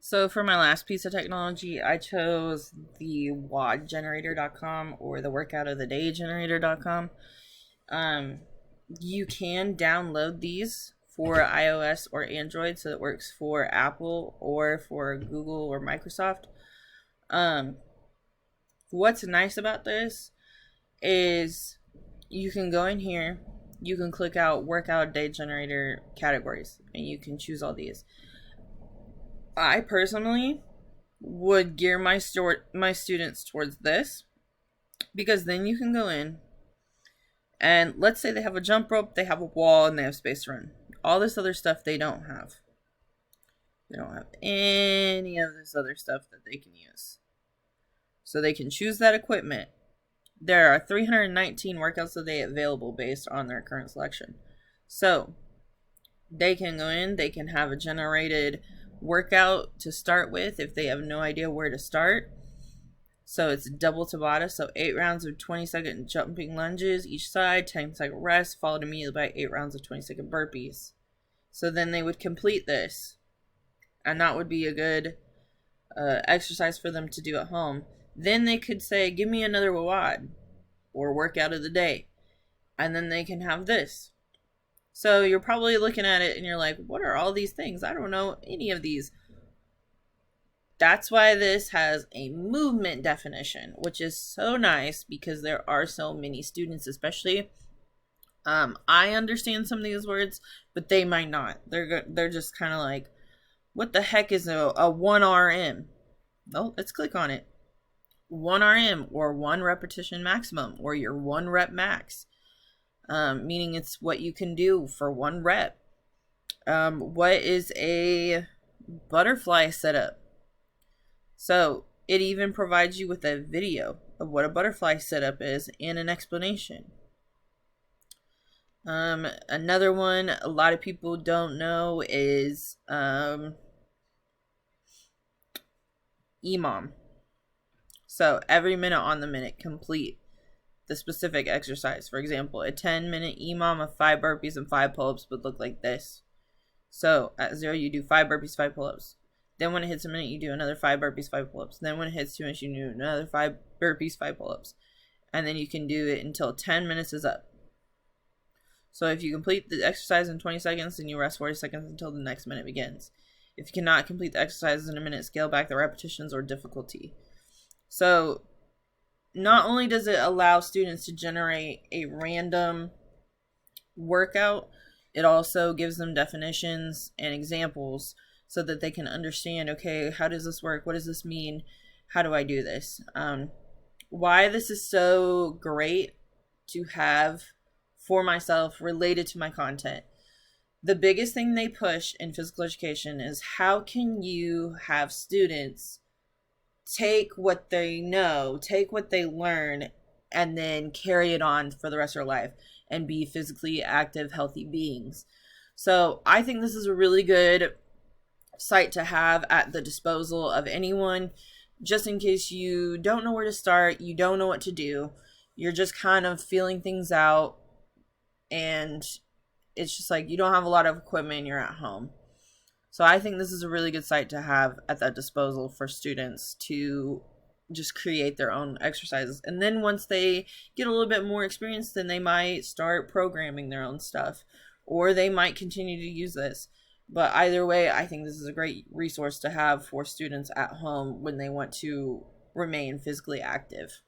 So for my last piece of technology, I chose the WODgenerator.com or the workoutoftheDaygenerator.com. Um, you can download these for iOS or Android, so it works for Apple or for Google or Microsoft. Um, what's nice about this is you can go in here, you can click out workout day generator categories, and you can choose all these. I personally would gear my students towards this because then you can go in and let's say they have a jump rope, they have a wall, and they have space to run. All this other stuff they don't have. They don't have any of this other stuff that they can use. So they can choose that equipment. There are 319 workouts a day available based on their current selection. So they can go in, they can have a generated workout to start with if they have no idea where to start. So it's double Tabata, so 8 rounds of 20-second jumping lunges each side, 10-second rest, followed immediately by 8 rounds of 20-second burpees. So then they would complete this, and that would be a good exercise for them to do at home. Then they could say, give me another WOD, or workout of the day, and then they can have this. So you're probably looking at it and you're like, what are all these things? I don't know any of these. That's why this has a movement definition, which is so nice because there are so many students, especially. I understand some of these words, but they might not. They're just kind of like, what the heck is a 1RM? Oh, let's click on it. 1RM or 1 repetition maximum or your 1 rep max, meaning it's what you can do for 1 rep. What is a butterfly setup? So it even provides you with a video of what a butterfly setup is and an explanation. Another one a lot of people don't know is EMOM. So every minute on the minute, complete the specific exercise. For example, a 10-minute EMOM of 5 burpees and 5 pull-ups would look like this. So at 0, you do 5 burpees, 5 pull-ups. Then when it hits a minute, you do another 5 burpees, 5 pull-ups. Then when it hits 2 minutes, you do another 5 burpees, 5 pull-ups. And then you can do it until 10 minutes is up. So if you complete the exercise in 20 seconds, then you rest 40 seconds until the next minute begins. If you cannot complete the exercises in a minute, scale back the repetitions or difficulty. So not only does it allow students to generate a random workout, it also gives them definitions and examples so that they can understand, okay, how does this work? What does this mean? How do I do this? Why this is so great to have for myself related to my content. The biggest thing they push in physical education is how can you have students take what they know, take what they learn, and then carry it on for the rest of their life and be physically active, healthy beings. So I think this is a really good site to have at the disposal of anyone, just in case you don't know where to start, you don't know what to do, you're just kind of feeling things out, and it's just like you don't have a lot of equipment and you're at home. So I think this is a really good site to have at that disposal for students to just create their own exercises. And then once they get a little bit more experience, then they might start programming their own stuff, or they might continue to use this. But either way, I think this is a great resource to have for students at home when they want to remain physically active.